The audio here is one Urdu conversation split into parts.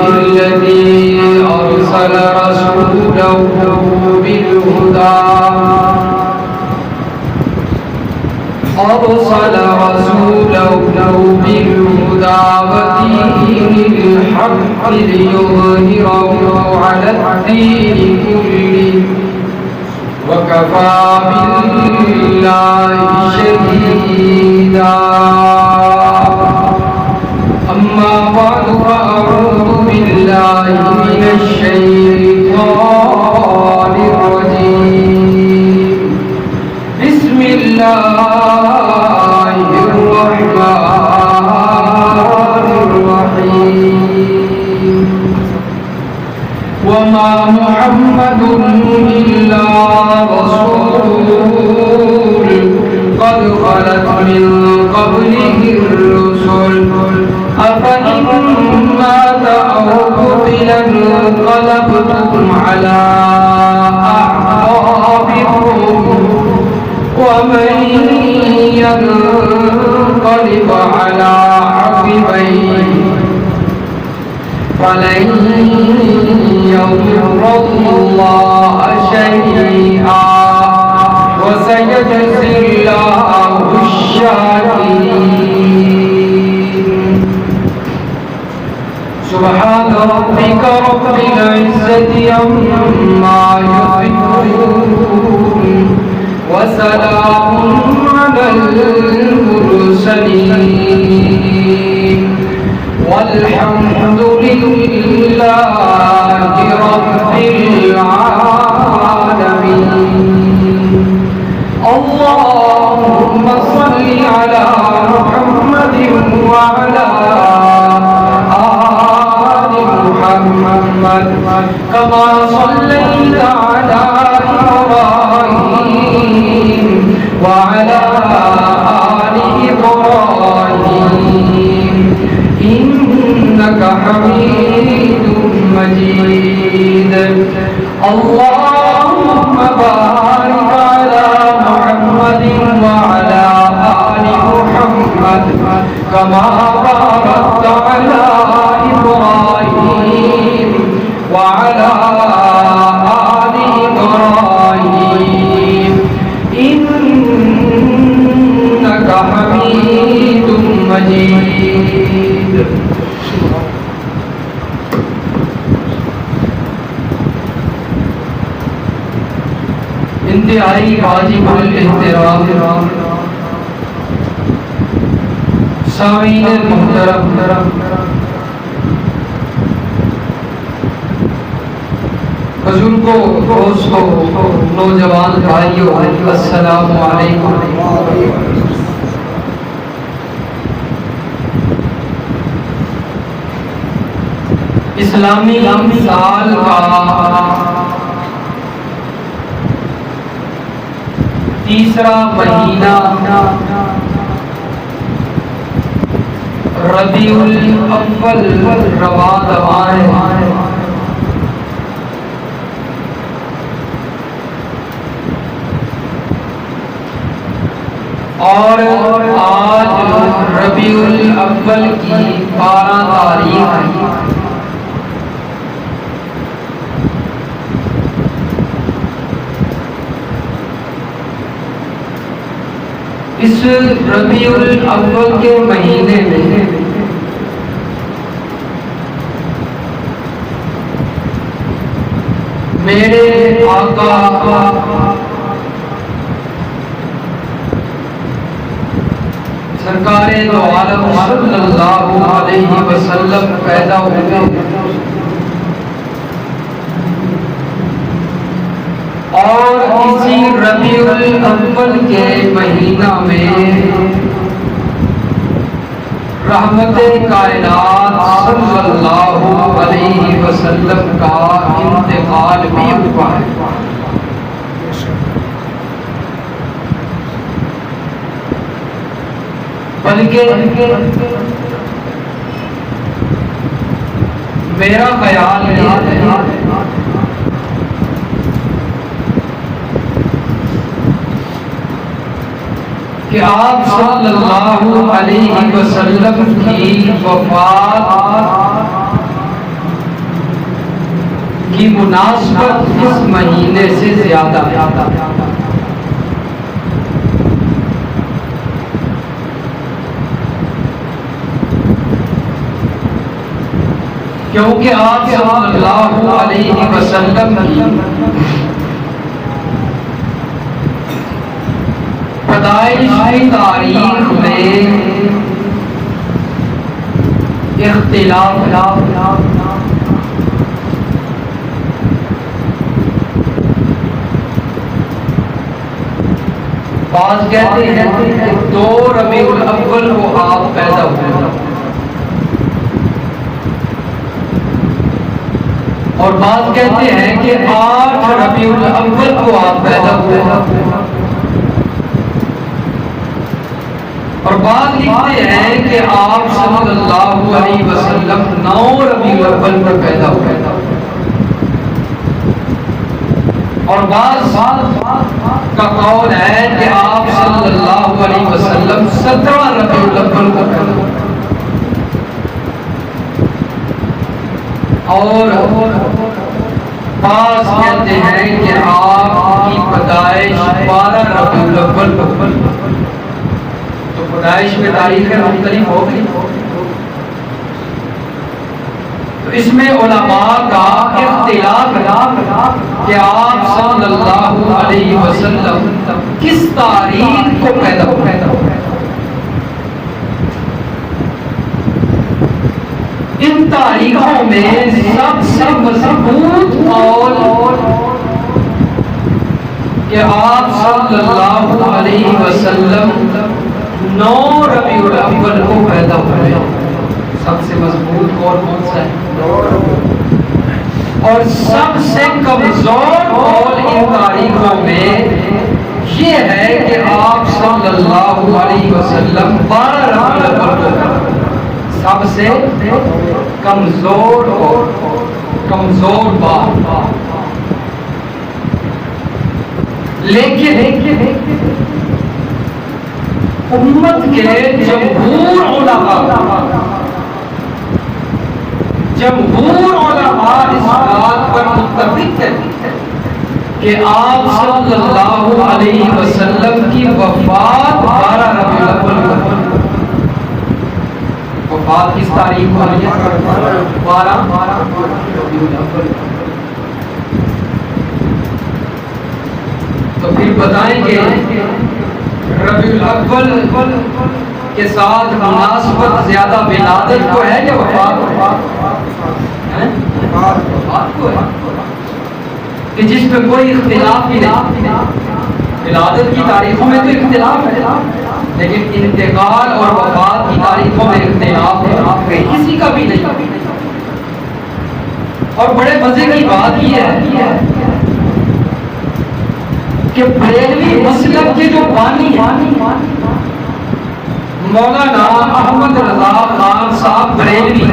الذي أرسل رسوله بالهدى ودين الحق ليظهره على الدين كله وكفى بالله شهيدا. أما بعد فأعوذ بالله من الشيطان الرجيم. بسم الله الرحمن الرحيم. وما محمد إلا رسول قد خلت من قبله الرسل أفإن مات أو قتل انقلبتم على أعقابكم ومن ينقلب على عقبيه فلن يضر الله شيئا وسيجزي الله الشاكرين. سبحان ربك رب العزة عما يصفون وسلام على المرسلين والحمد لله رب العالمين. اللهم صل على محمد وعلى آل محمد كما صليت على إبراهيم وعلى آل إبراهيم إنك حميد مجيد. اللهم بارك على محمد وعلى آل محمد كما باركت على إبراهيم وعلى آل إبراهيم إنك حميد مجيد. انتہائی واجب الاحترام سامعین محترم، بزرگوں، دوستوں، نوجوان بھائیوں، السلام علیکم. اسلامی سال کا تیسرا مہینہ ربیع الاول رواں دواں ہے. اور آج ربیع الاول کی 12 تاریخ ہے. اس ربیع الاول کے مہینے میں میرے آقا سرکار دو عالم صلی اللہ علیہ وسلم پیدا ہوئے اور اسی ربیع الاول کے مہینہ میں رحمت کائنات صلی اللہ علیہ وسلم کا انتقال بھی ہوا ہے. بلکہ میرا خیال ہے کہ آپ صلی اللہ علیہ وسلم کی وفات مناسبت اس مہینے سے زیادہ کیونکہ آپ صلی اللہ علیہ وسلم کی پیدائش کی تاریخ میں اختلاف بعض کہتے ہیں کہ 2 ربیع الاول کو آپ پیدا ہوئے اور بعض کہتے ہیں کہ 8 ربیع الاول کو آپ پیدا ہوئے اور بعض لکھتے ہیں کہ آپ صلی اللہ علیہ وسلم 9 ربیع الاول کو پیدا ہوئے اور بعض کا قول ہے کہ آپ صلی اللہ علیہ وسلم 17 ربیع الاول کو پیدا ہوئے اور بعض کہتے ہیں کہ آپ کی پیدائش 12 ربیع الاول کو تو پیدائش میں تاریخیں مختلف ہو گئی تو اس میں علماء کا اختلاف کہ آپ صلی اللہ علیہ وسلم کس تاریخ کو پیدا ہوئے ان تاریخوں میں سب سے مضبوط قول کہ آپ صلی اللہ علیہ وسلم 9 ربیع الاول کو پیدا ہوئے سب سے مضبوط قول کون سا ہے اور سب سے کمزور قول ان تاریخوں میں یہ ہے کہ آپ صلی اللہ علیہ وسلم 12 ربیع الاول کو سب سے کمزور بات لیکن امت کے جمہور علماء اس بات پر متفق ہیں کہ آپ صلی اللہ علیہ وسلم کی وفات 12 ربیع الاول کو وفات کس تاریخ کو ہے 12 ربیع الاول تو پھر بتائیں کہ ربیع الاول کے ساتھ مناسبت زیادہ ولادت کو ہے یا وفات کو ہے کہ جس پہ کوئی اختلاف ہی نہیں ولادت کی تاریخوں میں تو اختلاف ہے لیکن انتقال اور وفات کی تاریخوں میں اختلاف ہے کسی کا بھی نہیں اور بڑے مزے کی بات یہ ہے کہ بریلوی مسلک کے جو بانی مولانا احمد رضا خان صاحب بریلوی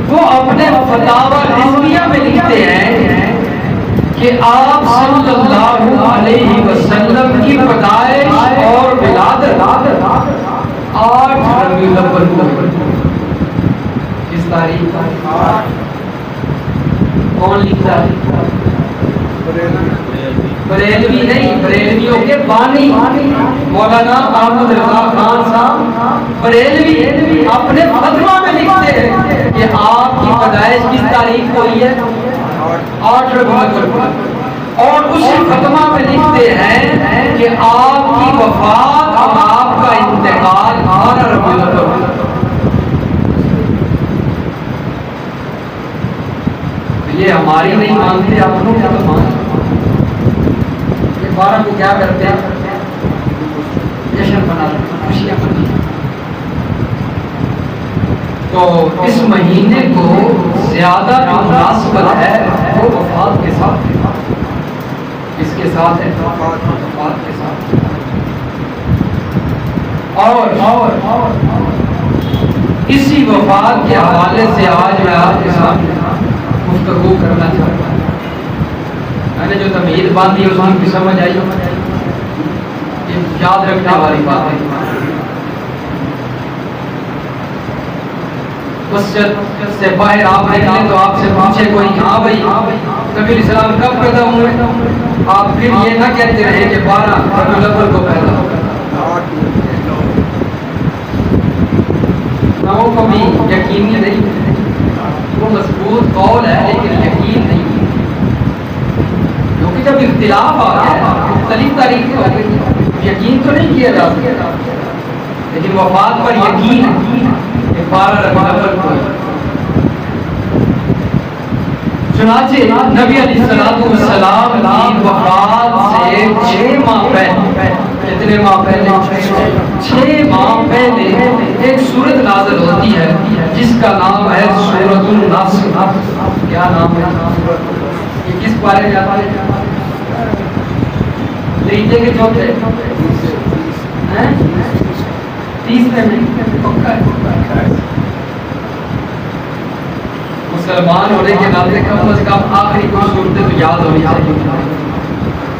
وہ اپنے فتاوی رضویہ میں لکھتے ہیں کہ آپ صلی اللہ علیہ وسلم کی پیدائش اور ولادت 8 ربیع الاول کو کس تاریخ کون لکھتا ہے بریلوی نہیں بریلویوں کے بانی مولانا احمد رضا خان صاحب بریلوی اپنے فتویٰ میں لکھتے ہیں کہ آپ کی پیدائش کس تاریخ کو ہوئی ہے 8 ربیع الاول اور اسی فتویٰ میں لکھتے ہیں کہ آپ کی وفات اور آپ کا انتقال 12 ربیع الاول یہ ہماری نہیں مانتے اپنوں کیا تو مانتے 12 کو کیا کرتے ہیں جشن مناتے ہیں خوشیاں مناتے ہیں تو اس مہینے کو زیادہ مناسبت ہے وہ وفات کے ساتھ اس کے ساتھ ہے وفات کے ساتھ اور اسی وفات کے حوالے سے آج میں آپ کے ساتھ گفتگو کرنا چاہتا ہوں میں نے جو تمہید باندھی اس میں بھی سمجھ آئی یہ یاد رکھنے والی بات ہے مسجد سے باہر آپ نکلے تو آپ سے پوچھے کوئی ہاں بھائی نبی علیہ السلام کب پیدا ہوئے، آپ پھر یہ نہ کہتے رہے کہ 12 ربیع الاول کو پیدا ہوئے، نہ وہ کبھی یقینی نہیں، وہ مضبوط قول ہے لیکن یقین نہیں، کیونکہ جب اختلاف آ گیا مختلف تاریخیں ہو گئی یقین تو نہیں کیا جا سکتا، لیکن وفات پر یقین ہے کہ 12 ربیع الاول کو۔ چنانچہ نبی علیہ السلام کی وفات سے 6 ماہ پہلے، کتنے ماہ پہلے؟ 6 ماہ پہلے ایک سورت نازل ہوتی ہے جس کا نام ہے سورۃ النصر۔ کیا نام ہے؟ یہ کس بارے میں آتا ہے؟ لیجیے کہ چوتھے 30 میں پکا ہے۔ مسلمان ہونے کے ناطے کم از کم آخری کچھ صورتیں تو یاد ہونی چاہیے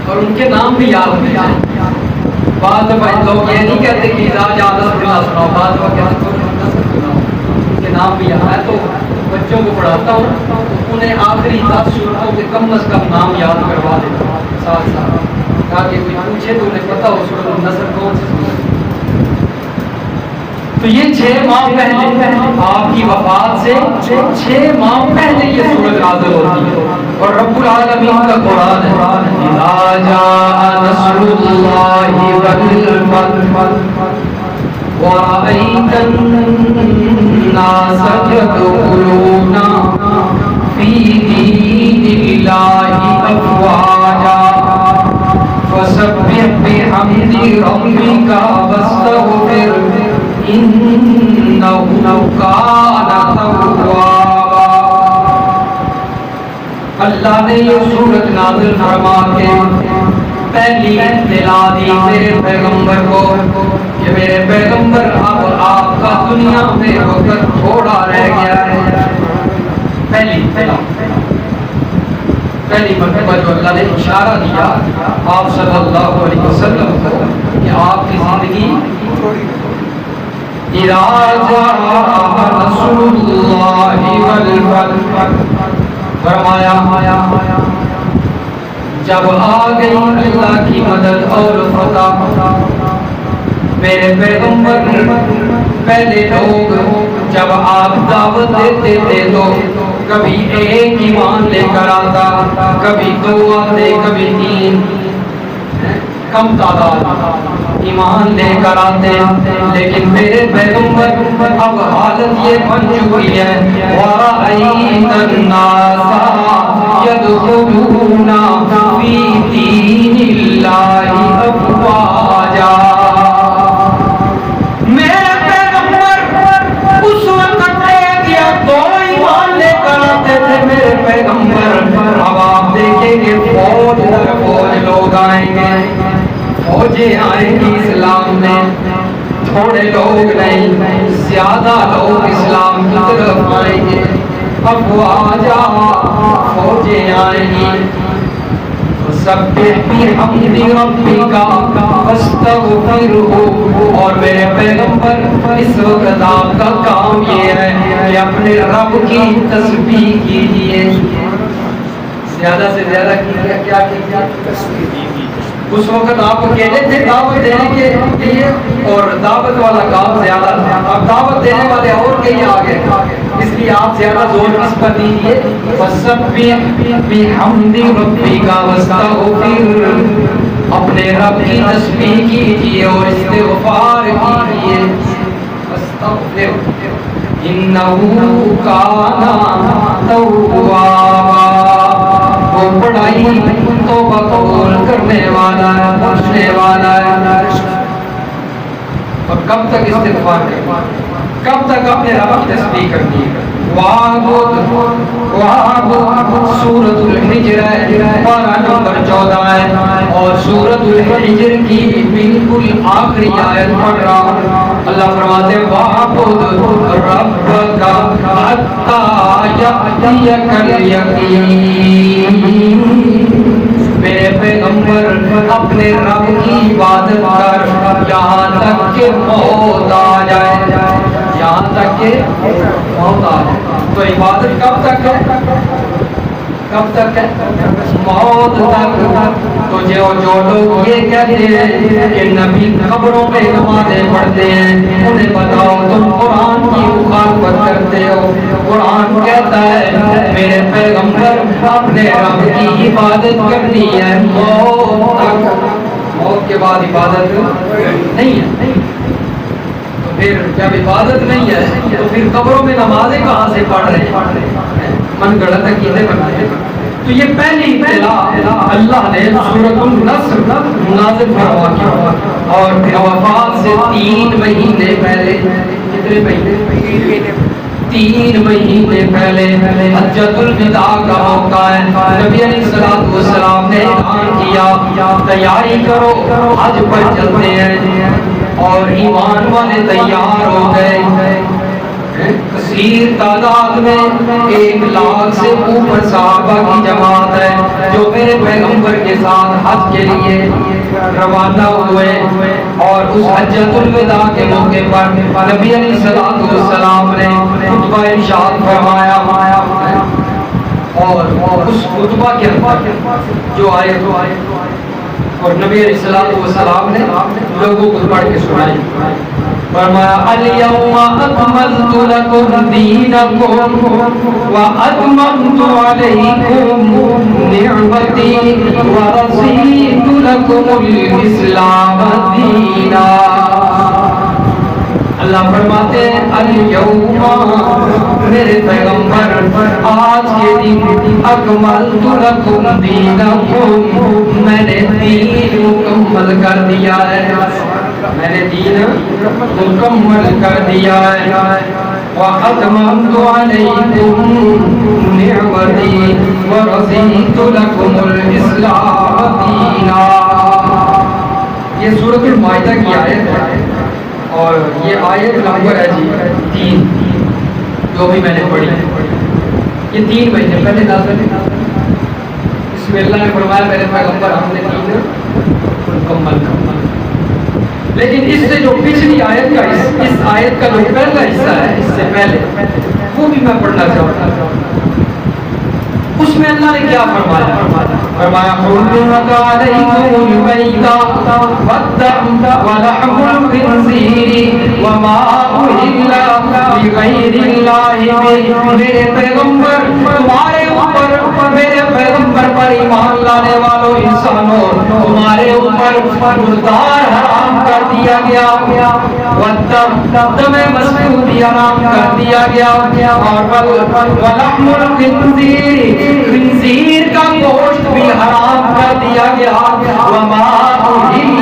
اور ان کے نام بھی یاد ہونے چاہیے۔ بعض دفعہ لوگ یہ نہیں کہتے کہ اذا جاء نصر اللہ سناؤ، بعض دفعہ کہتے ہیں نصر سناؤ، ان کے نام بھی یاد ہے۔ تو بچوں کو پڑھاتا ہوں انہیں آخری 10 صورتوں کے کم از کم نام یاد کروا دیتا ہوں ساتھ ساتھ، تاکہ کوئی پوچھے تو انہیں پتہ ہو سورۃ النصر کون سی سورت۔ تو یہ 6 ماہ پہلے آپ کی وفات سے 6 ماہ پہلے یہ سورت نازل ہوتی ہے اور رب العالمین کا قرآن ہے اذا جاء نصر اللہ والفتح ورأيت الناس يدخلون في دين الله أفواجا فسبح بحمد ربك واستغفر إنه كان توابا۔ اللہ نے یہ سورت نازل فرما کے پہلی اطلاع دی میرے پیغمبر کو کہ میرے پیغمبر اب آپ کا دنیا میں وقت تھوڑا رہ گیا ہے۔ پہلی اطلاع، پہلی مرتبہ جو اللہ نے اشارہ دیا آپ صلی اللہ علیہ وسلم کو کہ آپ کی زندگی اذا جاء نصر اللہ والفتح، فرمایا جب آ گئی اللہ کی مدد اور فتح۔ میرے پیغمبر پہلے لوگ جب آپ دعوت دیتے تھے تو کبھی ایک ایمان لے کر آتا، کبھی 2 آتے، کبھی 3، کم تعداد ایمان لے کر آتے، لیکن میرے پیغمبر اب حالت یہ بن چکی ہے وَرَأَيْتَ النَّاسَ يَدْخُلُونَ فِي دِينِ اللَّهِ أَفْوَاجًا۔ میرے پیغمبر اس وقت ایک یا 2 ایمان لے کر آتے تھے میرے پیغمبر، اب آپ دیکھیں گے فوج در فوج لوگ آئیں گے، فوجیں آئیں گی اسلام میں، تھوڑے لوگ نہیں زیادہ لوگ اسلام کی طرف آئیں گے۔ افواجا، فوجیں آئیں گی۔ سبح بحمد ربک واستغفرہ، اور میرے پیغمبر اس وقت آپ کا کام یہ ہے کہ اپنے رب کی تسبیح کیجیے، زیادہ سے زیادہ کیا کیجیے؟ تسبیح۔ اس وقت آپ اکیلے تھے دعوت دینے کے لیے اور دعوت والا کام زیادہ تھا، اب دعوت دینے والے اور کہیں آ گئے، اس لیے آپ زیادہ زور کس پر دیجیے؟ فَسَبِّحْ بِحَمْدِ رَبِّكَ وَاسْتَغْفِرْ، اپنے رب کی تسبیح کیجیے اور استغفار کیجیے۔ استغفر انہ کان توابا، وہ بڑائی توبہ قبول کرنے والا ہے، بخشنے والا ہے۔ اور کب تک استغفار کریں؟ کب تک اپنے رب کی تسبیح کرنی ہے؟ سورۃ الحجر پارہ نمبر 14 ہے، اور سورۃ الحجر کی بالکل آخری آیت پڑھ رہا ہوں۔ اللہ فرماتے ہیں وَاعْبُدْ رَبَّكَ حَتَّى يَأْتِيَكَ الْيَقِينُ، میرے پیغمبر اپنے رب کی عبادت کر یہاں تک کہ موت آ جائے۔ یہاں تک کہ موت آ جائے. تو عبادت کب تک ہے؟ کب تک ہے؟ موت تک. تو جو لوگ یہ کہتے ہیں کہ نبی قبروں میں نمازیں پڑھتے ہیں، انہیں بتاؤ تم قرآن کی مخالفت کرتے ہو. قرآن کہتا ہے میرے پیغمبر اپنے رب کی عبادت کرنی ہے موت تک. موت کے بعد عبادت نہیں ہے. تو پھر جب عبادت نہیں ہے تو پھر قبروں میں نمازیں کہاں سے پڑھ رہے ہیں؟ من گڑت عقیدے بنائے. تو یہ پہلی اطلاع اللہ نے سورۃ النصر نازل فرما کیا. اور پھر وفات سے 3 مہینے پہلے، کتنے مہینے؟ 3 مہینے پہلے حجۃ الوداع کا موقع ہے. نبی علیہ الصلوۃ والسلام نے اعلان کیا تیاری کرو حج پر چلتے ہیں. اور ایمان والے تیار ہو گئے. کثیر تعداد میں 1 لاکھ سے اوپر صحابہ کی جماعت ہے جو میرے پیغمبر کے ساتھ حج کے لیے روانہ ہوئے. اور اس حجۃ الوداع کے موقع پر نبی علیہ الصلوۃ والسلام نے خطبہ ارشاد فرمایا. اور اس خطبہ کے اندر جو آئے اور نبی علیہ الصلوۃ والسلام نے لوگوں کو پڑھ کے سنائی. فرمایا الیوم اکملت لکم دینکم واتممت علیکم نعمتی ورضیت لکم الاسلام دینا. اللہ فرماتے ہیں الیوم میرے پیغمبر آج کے دن اکملت لکم دینکم میں نے دین مکمل کر دیا ہے. میں نے دین مکمل کر دیا ہے. وَأَتْمَمْتُ عَلَيْكُمْ نِعْمَتِي وَرَضِيتُ لَكُمُ الْإِسْلَامَ دِينًا. یہ سورۃ المائدہ کی آیت ہے اور یہ آیت نمبر ہے جی 3 جو بھی میں نے پڑھی. یہ 3 مہینے پہلے نازل ہے. اس میں اللہ نے فرمایا میرے پیغمبر ہم نے دین مکمل کر. لیکن اس سے جو پچھلی آیت کا اس آیت کا جو پہلا حصہ ہے اس سے پہلے وہ بھی میں پڑھنا چاہتا ہوں. اس میں اللہ نے کیا فرمایا؟ فرمایا حرمت علیکم المیتۃ والدم ولحم الخنزیر وما اہل لغیر اللہ بہ. میرے پیغمبر تمہارے اوپر، میرے پیغمبر پر ایمان لانے والوں انسانوں تمہارے اوپر مردار حرام کر دیا گیا. والدم دم مسفوح حرام کر دیا گیا. اور ولحم الخنزیر خنزیر کا گوشت بھی حرام کر دیا گیا. وما اہل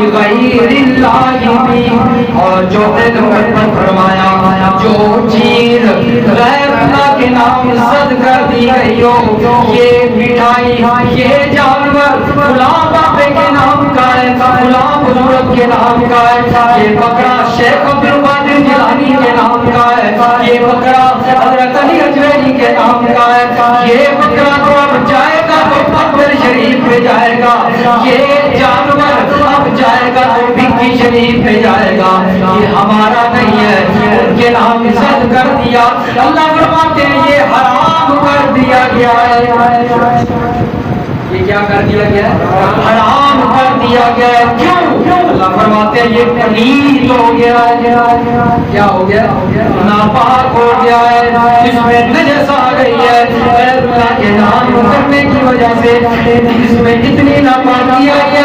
لغیر اللہ بہ. اور چوتھے نمبر پر فرمایا جو چیز غیر اللہ کے نام صد کر دی گئی ہو، یہ مٹھائی، یہ جانور فلاں بابے کے نام کا ہے، فلاں بزرگ کے نام کا ہے، یہ بکرا شیخ عبد القادر جیلانی کے نام کا ہے، یہ بکرا حضرت علی اجمیری کے نام کا ہے، یہ بکرا تو اب جائے گا تو پتھر شریف پہ جائے گا، یہ جانور اب جائے گا تو بھکی شریف پہ جائے گا، یہ ہمارا نہیں ہے، ان کے نام صد کر دیا. اللہ فرماتے ہیں یہ حرام کر دیا گیا ہے. یہ کیا کر دیا گیا ہے؟ حرام کر دیا گیا ہے. کیوں؟ اللہ فرماتے ہیں یہ پلید ہو گیا ہے. کیا ہو گیا؟ ناپاک ہو گیا ہے، اس میں نجس آ گئی ہے غیر اللہ کے نام کرنے کی وجہ سے. اس میں اتنی ناپاکی آئی ہے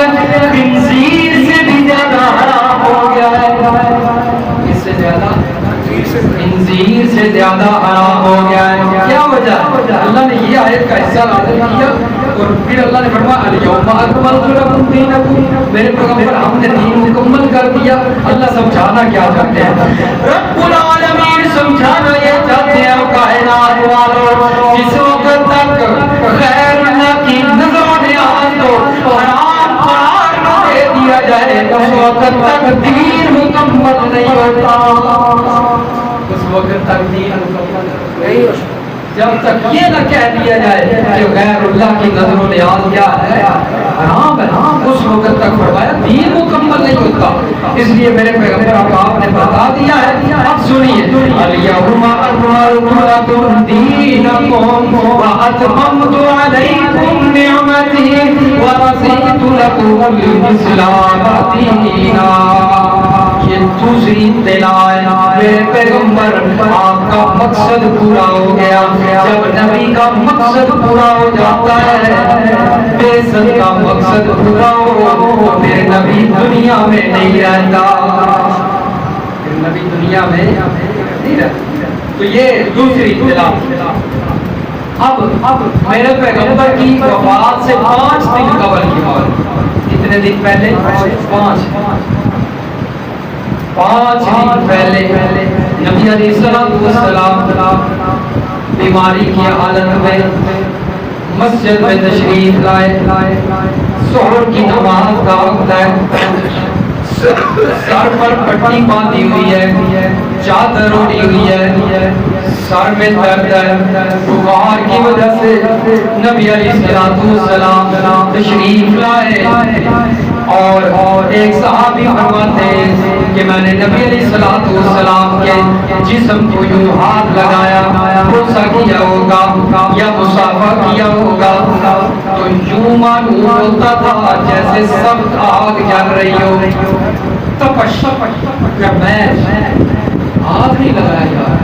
خنزیر سے بھی زیادہ حرام ہو گیا ہے. اس سے زیادہ خنزیر سے زیادہ حرام ہو گیا ہے. کیا وجہ؟ اللہ نے یہ آیت کا حصہ نازل کیا اور پھر اللہ نے فرمایا الیوم اکملت لکم دینکم. میرے پیغمبر ہم نے دین مکمل کر دیا. اللہ سمجھانا کیا چاہتے ہیں؟ رب العالمین سمجھانا یہ چاہتے ہیں کائنات والوں جس وقت تک غیر اللہ کی نظر و نیاز کو حرام قرار نہ دے دیا جائے اس وقت تک دین مکمل نہیں ہوتا. اس وقت تک دین مکمل نہیں ہوتا. جب تک یہ نہ کہہ دیا جائے کہ غیر اللہ کی نظر و نیاز کیا ہے، حرام ہے، اس وقت تک فرمایا دین مکمل نہیں ہوتا۔ اس لیے میرے پیغمبر آپ نے بتا دیا ہے، اب سنیے، الیوم اکملت لکم دینکم واتممت علیکم نعمتی ورضیت لکم الاسلام دینا۔ یہ دوسری اطلاع ہے، میرے پیغمبر آپ کا مقصد پورا ہو گیا۔ جب نبی کا مقصد پورا ہو جاتا ہے، بیسن کا مقصد پورا ہو، پھر نبی دنیا میں نہیں رہتا، پھر نبی دنیا میں نہیں رہتا۔ تو یہ دوسری اطلاع۔ اب میرے پیغمبر کی وفات سے 5 دن قبل کی بات، کتنے دن پہلے؟ 5 دن پہلے نبی علیہ السلام بیماری کی حالت میں مسجد میں تشریف لائے۔ سحر کی نماز کا وقت ہے، سر پر پٹی باندھی ہوئی ہے، چادر اوڑھی ہوئی ہے، سر میں درد ہے، بخار کی وجہ سے نبی علیہ السلام تشریف لائے۔ اور ایک صحابی فرماتے ہیں کہ میں نے نبی علیہ السلام کے جسم کو یوں ہاتھ لگایا، بوسہ کیا ہوگا یا مصافحہ کیا ہوگا، تو یوں معلوم ہوتا تھا جیسے سخت آگ جل رہی ہو، تپش گرمائش، آگ نہیں لگایا۔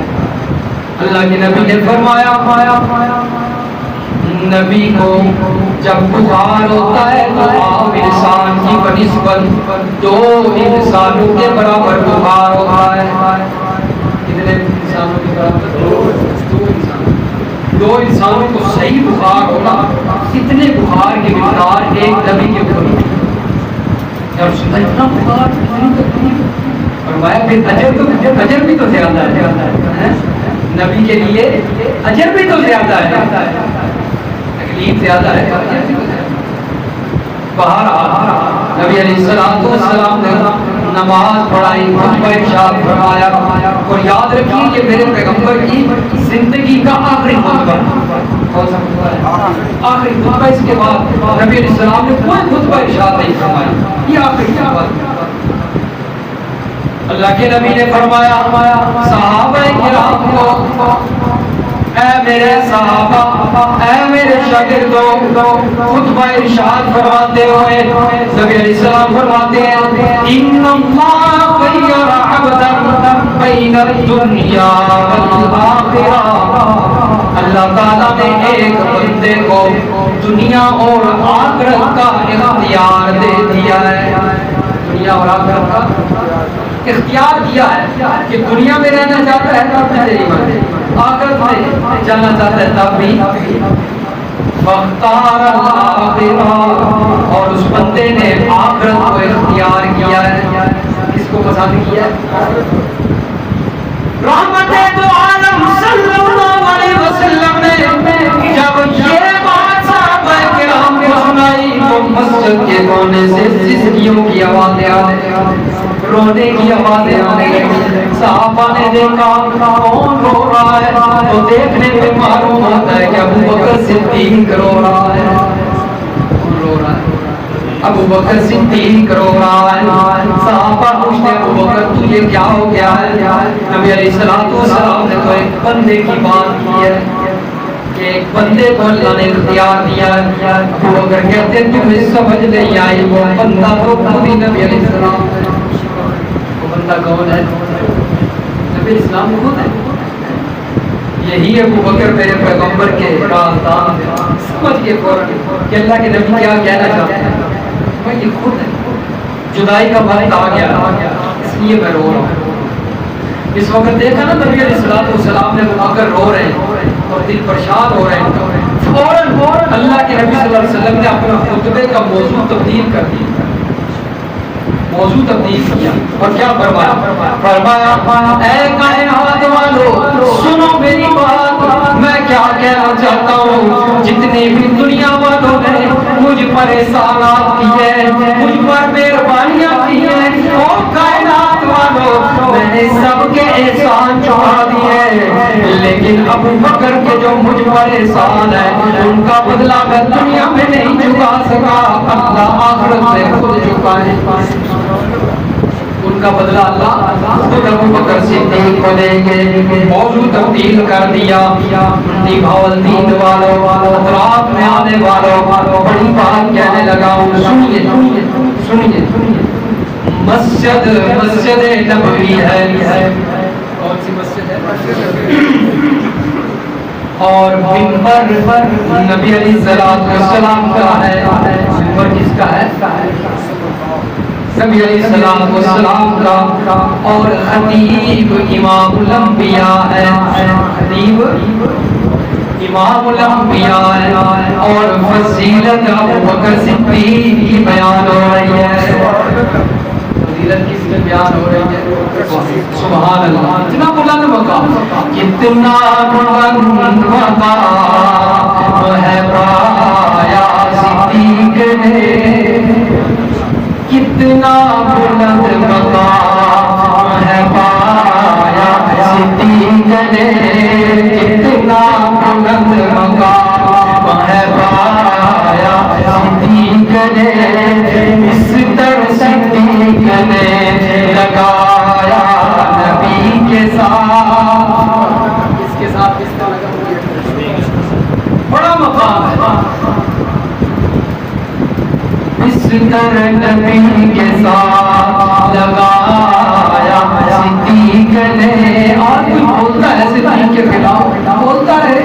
اللہ کے نبی نے فرمایا نبی کو جب بخار ہوتا ہے تو عام انسان کی بنسبت 2 انسانوں کے برابر بخار ہوتا ہے۔ کتنے انسانوں کے برابر؟ 2 انسانوں کو صحیح بخار ہونا، اتنے بخار کی مقدار ایک نبی کے اوپر ہوتی ہے۔ جب سنا اتنا بخار، اتنی تکلیف، فرمایا پھر اجر بھی تو زیادہ ہے، نبی کے لیے اجر بھی تو زیادہ ہے، تکلیف زیادہ ہے، باہر نبی علیہ السلام نے نماز پڑھائی، خطبہ ارشاد فرمایا۔ اور یاد رکھیے کہ میرے پیغمبر کی زندگی کا آخری خطبہ، کون سا خطبہ ہے؟ آخری خطبہ۔ اس کے بعد نبی علیہ السلام نے کوئی خطبہ ارشاد نہیں فرمایا، یہ آخری خطبہ۔ اللہ کے نبی نے فرمایا صحابہ کرام کو، اے میرے صحابہ، اے میرے شاگردوں، خطبہ ارشاد فرماتے ہوئے نبی علیہ السلام فرماتے ہیں ان اللہ خیر عبدا بین الدنیا والآخرہ۔ اللہ تعالیٰ نے ایک بندے کو دنیا اور آخرت کا اختیار دے دیا ہے، دنیا اور آخرت کا اختیار دیا ہے کہ دنیا میں رہنا چاہتا ہے تب بھی تیری مرضی، آخرت میں جانا چاہتا ہے تب بھی۔ فاختار الآخرہ، اور اس بندے نے آخرت کو اختیار کیا ہے، اس کو پسند کیا ہے۔ رحمت دو عالم صلی اللہ علیہ وسلم نے جب یہ بات صحابہ کرام کو سنائی تو مسجد کے کونے سے سسکیوں کی آوازیں آنے، رونے کی آوازیں آنے لگی۔ صحابہ نے دیکھا کون رو رہا ہے، تو دیکھنے میں معلوم ہوتا ہے کہ ابو بکر صدیق رو رہا ہے، رو رہا ہے، ابو بکر صدیق رو رہا ہے۔ صحابہ پوچھتے ابو بکر تجھے کیا ہو گیا ہے؟ نبی علیہ السلام نے تو ایک بندے کی بات کی ہے کہ ایک بندے کو اللہ نے اختیار دیا ہے۔ ابو بکر کہتے تمہیں سمجھ نہیں آئی، وہ بندہ تو خود ہی نبی علیہ السلام ہے۔ وہ بندہ کون ہے؟ نبی اسلام خود ہے۔ یہی ابو بکر میرے پیغمبر کے رازدان سمجھ کے فوراً کہ اللہ کے نبی کیا کہنا چاہتے ہیں، میں یہ خود ہے، جدائی کا وقت آ گیا اس لیے میں رو رہا ہوں۔ اس وقت دیکھا نا نبی علیہ السلام نے ابو بکر رو رہے ہیں اور دل پریشان ہو رہے ہیں، فوراً اللہ کے نبی صلی اللہ علیہ وسلم نے اپنا خطبے کا موضوع تبدیل کر دیا، موضوع تبدیل کیا اور کیا فرمایا اے کائنات والو سنو میری بات، میں کیا کہنا چاہتا ہوں۔ جتنی بھی دنیا والوں نے مجھ پر احسانات کیے، مجھ پر مہربانیاں کی ہیں، او کائنات والو میں نے سب کے احسان چکا دیے، لیکن ابو بکر کے جو مجھ پر احسان ہے ان کا بدلہ میں دنیا میں نہیں چکا سکا، اللہ آخرت میں خود چکائے، ان کا بدلہ اللہ خود ابو بکر صدیق کو دیں گے۔ موضوع تبدیل کر دیا، منڈی بھاولدین والوں، اطراف میں آنے والوں، بڑی بات کہنے لگا ہوں، سنیے سنیے سنیے۔ مسجد نبوی ہے، کون سی مسجد ہے؟ اور منبر نبی علیہ السلام کا ہے، منبر کس کا ہے؟ نبی علیہ السلام کا، اور خطیب امام الانبیاء ہے، خطیب امام الانبیاء ہے، اور فضیلت ابو بکر صدیق کی بیان ہو رہی ہے، فضیلت کس کی بیان ہو رہی ہے؟ سبحان اللہ، اتنا بلند مقام، کتنا بلند مقام ہے پایا صدیق نے، کتنا بلند مقام ہے پایا صدیق نے، کتنا بلند مقام ہے پایا صدیق نے، بستر صدیق نے لگایا نبی کے ساتھ، اس کے ساتھ بستر لگا، بڑا مقام ہے، بستر نبی کے ساتھ لگایا صدیق نے۔ اور کوئی بولتا ہے صدیق کے خلاف، بولتا ہے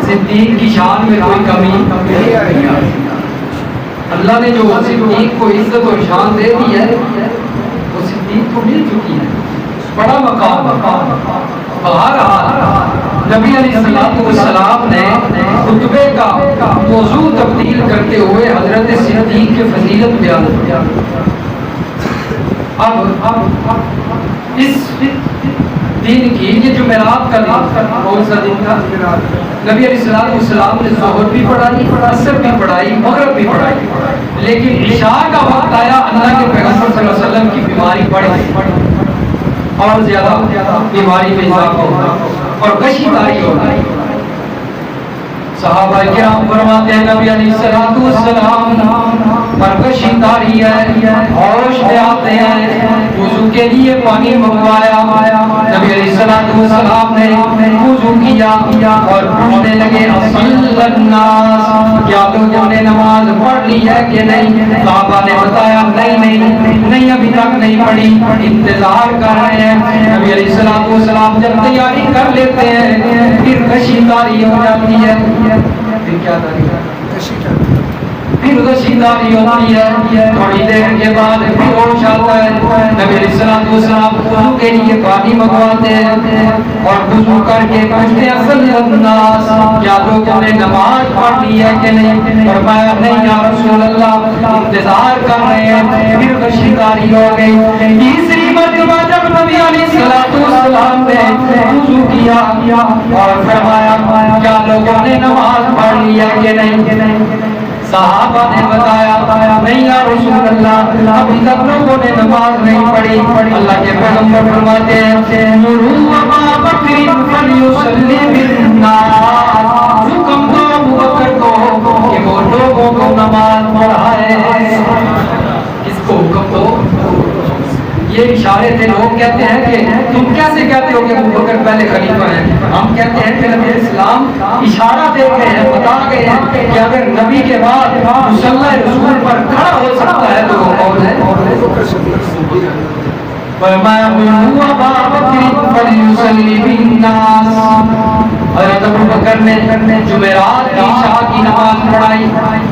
صدیق کی شان میں کوئی کمی نہیں آئی، اللہ نے جو صدیق کو عزت اور شان دے دی ہے وہ صدیق کو مل چکی ہے، بڑا مقام۔ بہرحال نبی علیہ السلام نے خطبے کا موضوع تبدیل کرتے ہوئے حضرت صدیق کے فضیلت بیان کیا۔ اب اس دن کی، یہ جمعرات کا دن، کون سا دن تھا؟ نبی علیہ السلام نے ظہر بھی پڑھائی، عصر بھی پڑھائی، مغرب بھی پڑھائی، لیکن عشاء کا وقت آیا، اللہ کے پیغمبر صلی اللہ علیہ وسلم کی بیماری بڑھ گئی اور زیادہ بیماری میں اضافہ ہوا اور کشی داری ہو گئی۔ صحابہ کرام فرماتے ہیں نبی علیہ السلام پر کشی داری ہے، ہوش میں آتے ہیں، وضو کے لیے پانی منگوایا، نبی علیہ السلام نے وضو کیا اور پوچھنے لگے اصل الناس، کیا لوگوں نے نماز پڑھ لی ہے کہ نہیں؟ صحابہ نے بتایا نہیں ابھی تک نہیں پڑھی، انتظار کر رہے ہیں۔ نبی علیہ السلام جب تیاری کر لیتے ہیں پھر کشی داری ہو جاتی ہے، پھر کیا داری ہے؟ پھر کشیداری ہوتی ہے، تھوڑی دیر کے بعد پھر ہوش آتا ہے، نبی علیہ السلام وضو کے لیے پانی منگواتے ہیں اور وضو کر کے پوچھتے ہیں اصل الناس، کیا لوگوں نے نماز پڑھ لی ہے کہ نہیں؟ فرمایا نہیں یا رسول اللہ، انتظار کر رہے ہیں، پھر کشیداری ہو گئی۔ تیسری مرتبہ جب نبی علیہ السلام نے وضو کیا اور فرمایا کیا لوگوں نے نماز پڑھ لی ہے کہ نہیں؟ صحابہ نے بتایا نہیں یا رسول اللہ، ابھی تک لوگوں نے نماز نہیں پڑھی۔ اللہ کے پیغمبر فرماتے ہیں مروا ابا بکر فلیصلی بالناس، حکم دو ابو بکر کو کہ وہ لوگوں کو نماز پڑھائے۔ اس کو حکم دو، یہ اشارے تھے، لوگ کہتے ہیں کہ تم کیسے کہتے ہو کہ ابو بکر پہلے خلیفہ ہیں؟ ہم کہتے ہیں کہ نبی اسلام اشارہ دے گئے ہیں، بتا گئے ہیں کہ اگر نبی کے بعد مصلی رسول پر کھڑا ہو سکتا ہے تو وہ کون ہے؟ فرمایا ابا بکر فلیصلی بالناس، حضرت ابو بکر نے جمعرات کی عشاء کی نماز پڑھائی،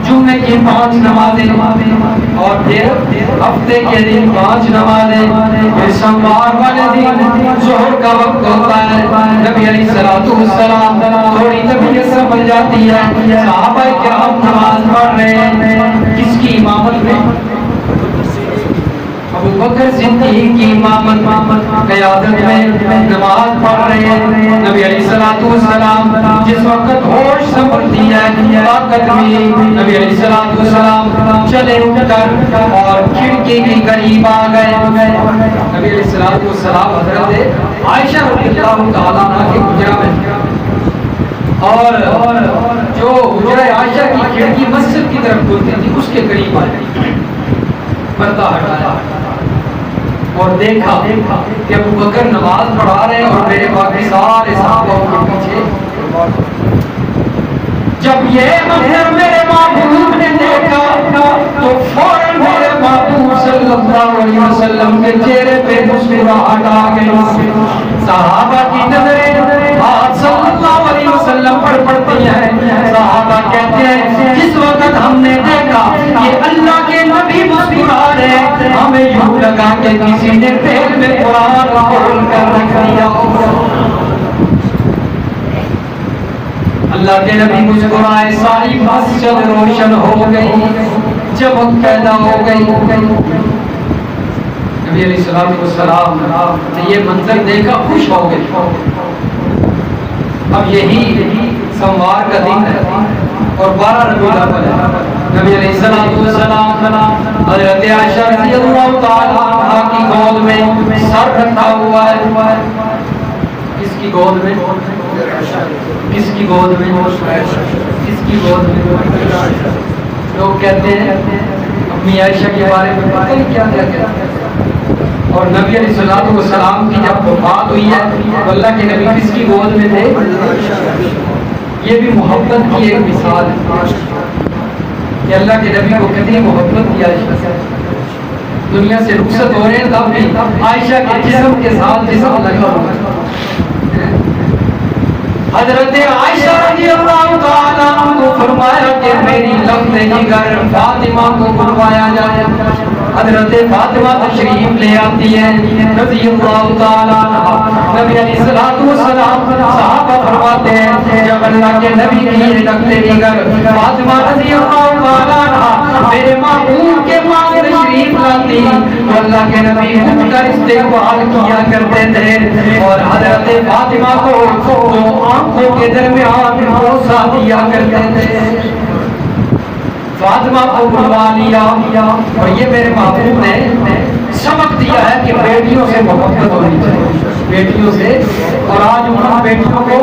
جمعے کی 5 نمازیں اور پھر ہفتے کے دن 5 نمازیں، پھر سوموار والے دن ظہر کا وقت ہوتا ہے۔ نبی علیہ السلام تھوڑی طبیعت سنبھل جاتی ہے، صحابہ کرام نماز پڑھ رہے ہیں، کس کی امامت میں؟ ابو بکر صدیق کی امامت قیادت میں نماز پڑھ رہے ہیں۔ نبی علیہ السلام جس وقت ہوش سنبھلتی ہے طاقت میں، نبی علیہ السلام چلے اٹھ کر اور کھڑکی کے قریب آ گئے. نبی علیہ السلام حضرت عائشہ رضی اللہ تعالیٰ عنہ کے حجرہ میں، اور جو حجرہ عائشہ کی کھڑکی مسجد کی طرف کھلتی تھی اس کے قریب آئے، پردہ ہٹایا اور دیکھا کہ ابو بکر نماز پڑھا رہے ہیں اور میرے باقی سارے صحابہ کے پیچھے. جب یہ منظر میرے محبوب نے دیکھا تو فوراً میرے محبوب صلی اللہ علیہ وسلم کے چہرے پہ مسکراہٹ آ گئی. صحابہ کی نظریں آپ صلی اللہ علیہ وسلم پر پڑتی ہیں. صحابہ کہتے ہیں جس وقت ہم نے دیکھا کہ اللہ کے نبی مسکرا رہے ہیں، ہمیں یوں لگا کہ کسی نے پیٹ میں قرآن کھول کر رکھ دیا. اللہ کے نبی مسکرائے، ساری مسجد روشن ہو گئی، چمک پیدا ہو گئی. نبی علیہ السلام نے یہ منظر دیکھا، خوش ہو گئے. اب یہی سوموار کا دن ہے اور 12 ربیع الاول ہے. نبی علیہ السلام حضرت عائشہ رضی اللہ تعالی عنہا کی گود میں سر رکھا ہوا ہے. کس کی گود میں؟ کس کی گود میں؟ کس کی گود میں؟ لوگ کہتے ہیں امی عائشہ کے بارے میں پتہ نہیں کیا کیا کہتے ہیں. اور نبی علیہ السلام کی جب وفات ہوئی ہے تو اللہ کے نبی کس کی گود میں تھے؟ یہ بھی محبت کی ایک مثال ہے کہ اللہ کے نبی کو کتنی محبت کی عائشہ سے. دنیا سے رخصت ہو رہے ہیں تب بھی عائشہ کے جسم کے ساتھ جسم لگا ہوا ہے. حضرت عائشہ رضی اللہ تعالیٰ عنہ کو فرمایا کہ میری لفظ جگر فاطمہ کو بلوایا جائے. حضرت فاطمہ تشریف لے آتی ہے رضی اللہ تعالیٰ عنہ. نبی علیہ السلام صحابہ فرماتے ہیں جب اللہ کے نبی کی یہ لفظ جگر فاطمہ رضی اللہ تعالیٰ عنہ میرے محبوب کے پاس تشریف لاتی تو اللہ کے نبی اٹھ کر استقبال کیا کرتے تھے اور حضرت فاطمہ کو دو آنکھوں کے درمیان بوسہ دیا کرتے تھے. فاطمہ کو بلوا لیا اور یہ میرے محبوب نے سبق دیا ہے کہ بیٹیوں سے محبت ہونی چاہیے، بیٹیوں سے. اور آج ان بیٹیوں کو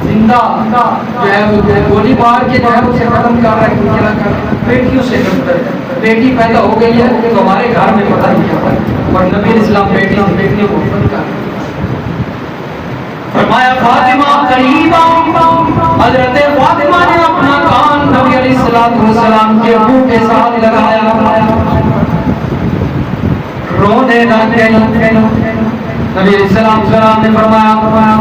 زندہ جو ہے گولی مار کے جو ہے اسے ختم کر رہے ہیں. بیٹیوں سے بیٹی پیدا ہو گئی ہے تو ہمارے گھر میں پتہ نہیں کیا. اور نبی اسلام بیٹیوں کو محبت کر فرمایا فاطمہ قریب آؤ. حضرت فاطمہ نے اپنا کان نبی علیہ السلام کے منہ کے ساتھ لگایا، رونے لگ گئی. نبی علیہ السلام نے فرمایا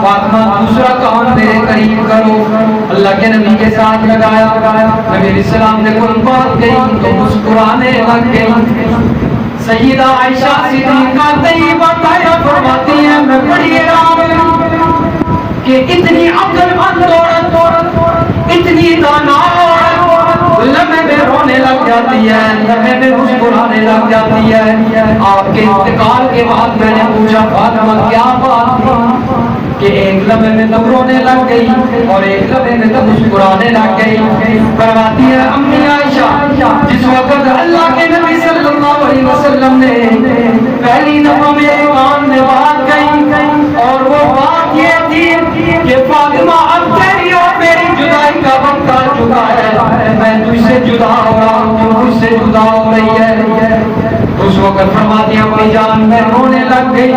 فاطمہ دوسرا کان میرے قریب کرو. اللہ کے نبی کے ساتھ لگایا. نبی علیہ السلام نے کوئی بات کہی تو مسکرانے لگ گئی. سیدہ عائشہ صدیقہ طیبہ طاہرہ فرماتی ہیں میں بڑی حیران کہ اتنی عقل مند عورت، اتنی دانا عورت لمحے میں رونے لگ جاتی ہے، لمحے میں مسکرانے لگ جاتی ہے. آپ کے انتقال کے بعد میں نے پوچھا فاطمہ کیا بات تھی کہ ایک لمحے میں تب رونے لگ گئی اور ایک لمحے میں تب مسکرانے لگ گئی. فرماتی ہے امی عائشہ جس وقت اللہ کے نبی صلی اللہ علیہ وسلم نے پہلی دفعہ میرے کان میں بات کہی اور وہ بات یہ تھی کہ فاطمہ اب تیری اور میری جدائی کا وقت آ چکا ہے، میں تجھ سے جدا ہو رہا ہوں، تو مجھ سے جدا ہو رہی ہے. اس وقت فرماتی امی جان میں رونے لگ گئی،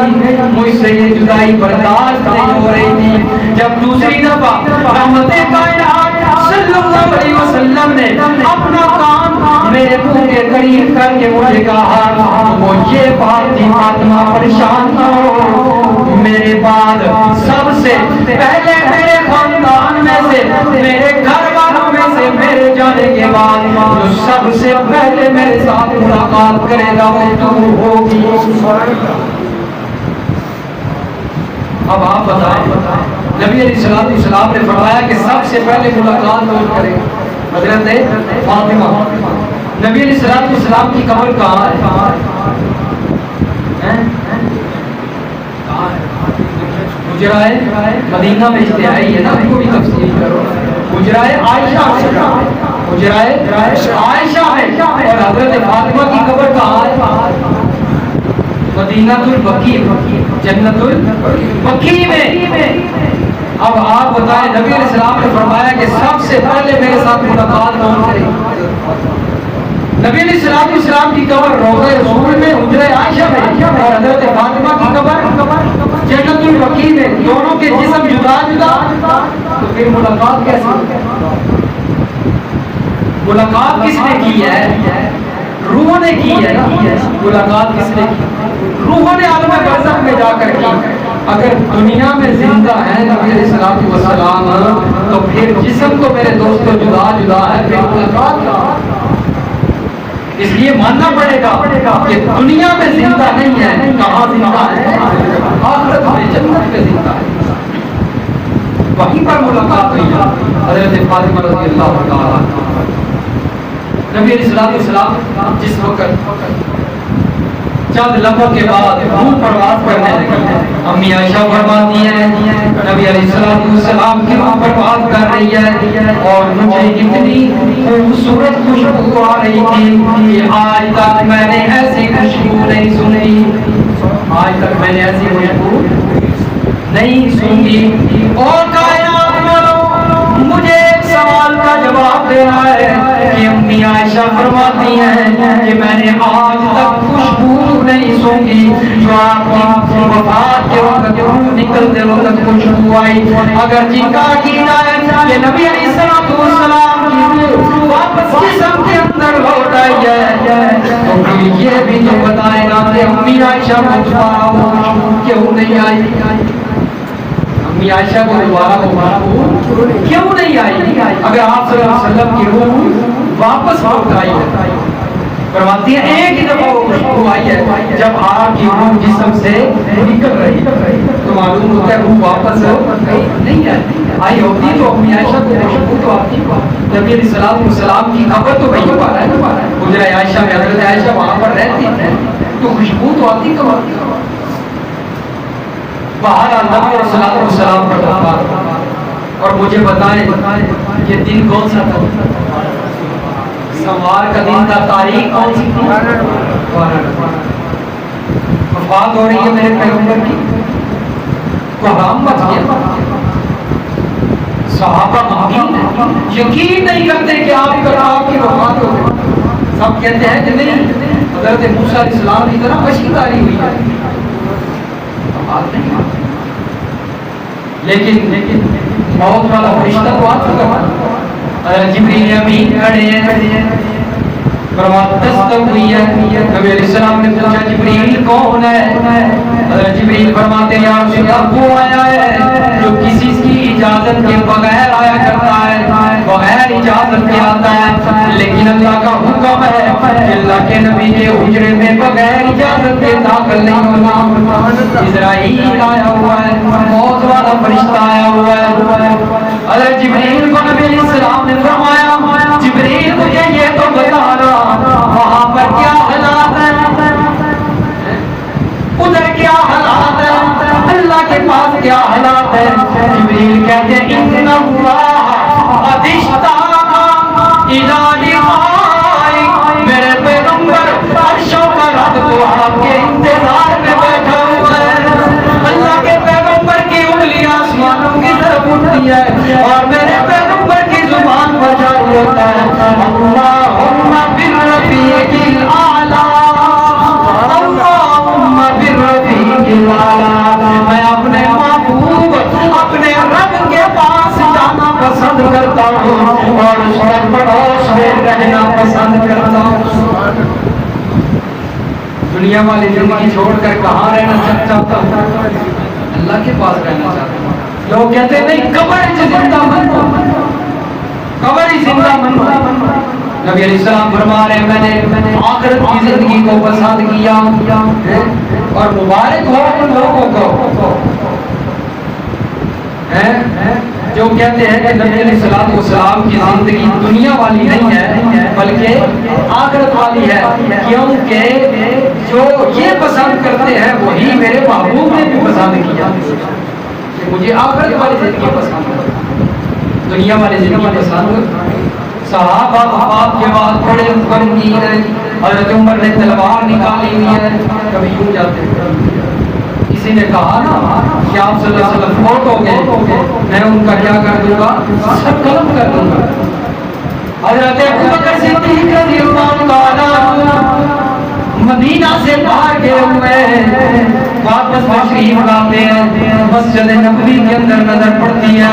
مجھ سے یہ جدائی برداشت نہیں ہو رہی تھی. جب دوسری دفعہ رحمت کائنات صلی اللہ علیہ وسلم نے اپنا کان میرے منہ کے قریب کر کے مجھے کہا وہ یہ بات تھی فاطمہ پریشان نہ ہو، میرے بعد سب سے پہلے میرے خاندان میں سے، میرے گھر والوں میں سے، میرے جانے کے بعد جو سب سے پہلے میرے ساتھ ملاقات کرے گا وہ تو ہوگی. اب آپ بتائیں نبی علیہ السلام نے فرمایا کہ سب سے پہلے ملاقات کون کرے گا؟ حضرت فاطمہ. نبی علیہ السلام کی قبر کہاں ہے؟ حجرائے مدینہ میں اشتہائی ہے نا، ان کو بھی تفصیل کرو. حجرائے عائشہ ہے، حجرائے عائشہ ہے. اور حضرت فاطمہ کی قبر کہاں ہے؟ مدینہ البقیع، جنت البقیع میں. اب آپ بتائیں، نبی علیہ السلام نے فرمایا کہ سب سے پہلے میرے ساتھ ملاقات کون کرے؟ نبی علیہ السلام کی قبر روضہ رسول میں، حجرہ عائشہ میں، اور حضرت فاطمہ کی قبر جنت البقیع میں. دونوں کے جسم جدا جدا، تو پھر ملاقات کیسے؟ ملاقات کس نے کی ہے؟ روح نے کی ہے نا. ملاقات کس نے کی؟ روح نے عالم برزخ میں جا کر کی. اگر دنیا میں زندہ ہے نبی علیہ الصلوۃ والسلام، تو پھر جسم تو میرے دوستوں جدا جدا ہے، پھر ملاقات کہاں؟ اس لیے ماننا پڑے گا کہ دنیا میں زندہ نہیں ہے. کہاں زندہ ہے؟ آخرت میں، جنت میں زندہ ہے. وہیں پر ملاقات ہوئی ہے حضرت فاطمہ رضی اللہ تعالیٰ. نبی علیہ السلام جس وقت چند لمحوں کے بعد روح پرواز کرنے لگی، امی عائشہ فرماتی ہیں نبی علیہ السلام کی روح پرواز کر رہی ہے، اور مجھے اتنی خوبصورت خوشبو آ رہی تھی کہ آج تک میں نے ایسی خوشبو نہیں سنی، آج تک میں نے ایسی خوشبو نہیں سنی. اور کائنات والوں، مجھے ایک سوال کا جواب دینا ہے کہ امی عائشہ فرماتی ہیں کہ میں نے آج تک خوشبو نہیں سونگی جو آپ کی وفات کے وقت روح نکلتے وقت خوشبو آئی. اگر جن کا عقیدہ ہے کہ نبی علیہ السلام کی روح واپس جسم کے اندر لوٹ آئی ہے، تو پھر یہ بھی تو بتائے گا کہ امی عائشہ کو دوبارہ وہ خوشبو کیوں نہیں آئی؟ امی عائشہ کو دوبارہ وہ خوشبو کیوں نہیں آئی؟ اگر آپ صلی اللہ علیہ وسلم کی روح واپس لوٹ آئی ہے. فرماتی ہے ایک ہی دفعہ وہ خوشبو آئی ہے جب آپ کی روح جسم سے نکل رہی، تو معلوم ہوتا ہے روح واپس نہیں آئی ہوتی تو امی عائشہ کو خوشبو تو آتی. نبی علیہ السلام کی قبر تو وہیں پر ہے، حجرہ عائشہ میں حضرت عائشہ وہاں پر رہتی ہے، تو خوشبو تو آتی تو آتی. باہر نبی علیہ السلام پر وفات. اور مجھے بتائیں یہ دن کون سا تھا؟ سوار کا دن تھا. تاریخ کون سی تھی؟ وفات ہو رہی ہے میرے پیغمبر کی. کوہرام مچ گیا. صحابہ یقین نہیں کرتے کہ آپ کی وفات ہو گئی. سب کہتے ہیں کہ نہیں، حضرت موسیٰ علیہ السلام کی طرح بشیداری ہوئی ہے. بات نہیں، لیکن موت والا فرشتہ تو آ چکا ہے. جبریل امین کھڑے ہیں، پرواز دستک ہوئی ہے. نبی علیہ السلام نے پوچھا جبریل کون ہے؟ جبریل فرماتے ہیں یا رسول اللہ وہ آیا ہے جو کسی کی اجازت کے بغیر آیا کرتا ہے، بغیر اجازت کے آتا ہے. لیکن اللہ کا حکم ہے کہ اللہ کے نبی کے حجرے میں بغیر اجازت کے داخل نہیں ہونا. اسرائیل آیا ہوا ہے، موت والا فرشتہ آیا ہوا ہے. حضرت جبریل کو نبی علیہ السلام نے فرمایا جبریل مجھے یہ تو بتا رہا وہاں پر کیا حالات ہیں، ادھر کیا حالات ہیں، اللہ کے پاس کیا حالات ہیں. جبریل کہتے ہیں ان اللہ ادشتانا الی لقائک، میرے پیغمبر عرشوں کا رب تو آپ کے انتظار میں بیٹھا ہوا ہے. اللہ کے پیغمبر کی انگلیاں آسمانوں کی طرف اٹھتی ہے اور میرے پیغمبر کی زبان پر جاری ہوتا ہے اللہم بالرفیق الاعلی، اللہم بالرفیق الاعلی. میں اپنے محبوب اپنے رب کے پاس جانا پسند کرتا ہوں اور اس کے پڑوس میں رہنا پسند کرتا ہوں. دنیا والی زندگی چھوڑ کر کہاں رہنا چاہتا ہوں؟ اللہ کے پاس رہنا چاہتا ہوں. لوگ کہتے ہیں نہیں قبر ہی زندہ من، قبر ہی زندہ من. نبی علیہ السلام فرما رہے ہیں میں نے آخرت کی زندگی کو پسند کیا اور مبارک ہو ان لوگوں کو جو کہتے ہیں کہ نبی علیہ السلام کی زندگی دنیا والی نہیں ہے بلکہ آخرت والی ہے، کیونکہ جو یہ پسند کرتے ہیں وہی میرے محبوب نے بھی پسند کیا. کہ مجھے آخرت والی زندگی پسند ہے، دنیا والی زندگی پسند۔ صحابہ وفات کے بعد بڑے غمگین ہیں، حضرت عمر نے تلوار نکالی ہوئی ہے، کبھی یوں جاتے ہیں۔ کسی نے کہا نا کہ آپ صلی اللہ علیہ وسلم فوت ہو گئے، میں ان کا کیا کر دوں گا؟ سب قلم کر دوں گا۔ حضرت ابوبکر صدیق رضی اللہ تعالیٰ مدینہ سے باہر گئے ہوئے واپس تشریف لاتے ہیں، مسجد نبوی کے اندر نظر پڑتی ہے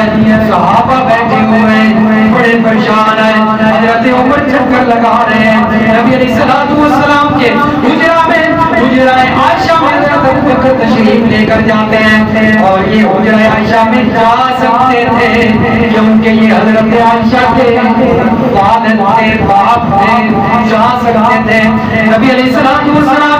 صحابہ بیٹھے ہوئے ہیں، بڑے پریشان ہیں۔ حضرت عمر چکر لگا رہے ہیں، نبی علیہ الصلوۃ والسلام کے حجرہ میں، حجرہ عائشہ میں حضرت ابوبکر تشریف لے کر جاتے ہیں، اور یہ حجرہ عائشہ میں جا سکتے تھے کیونکہ یہ حضرت عائشہ کے والد تھے، باپ تھے، جا سکتے تھے۔ نبی علیہ السلام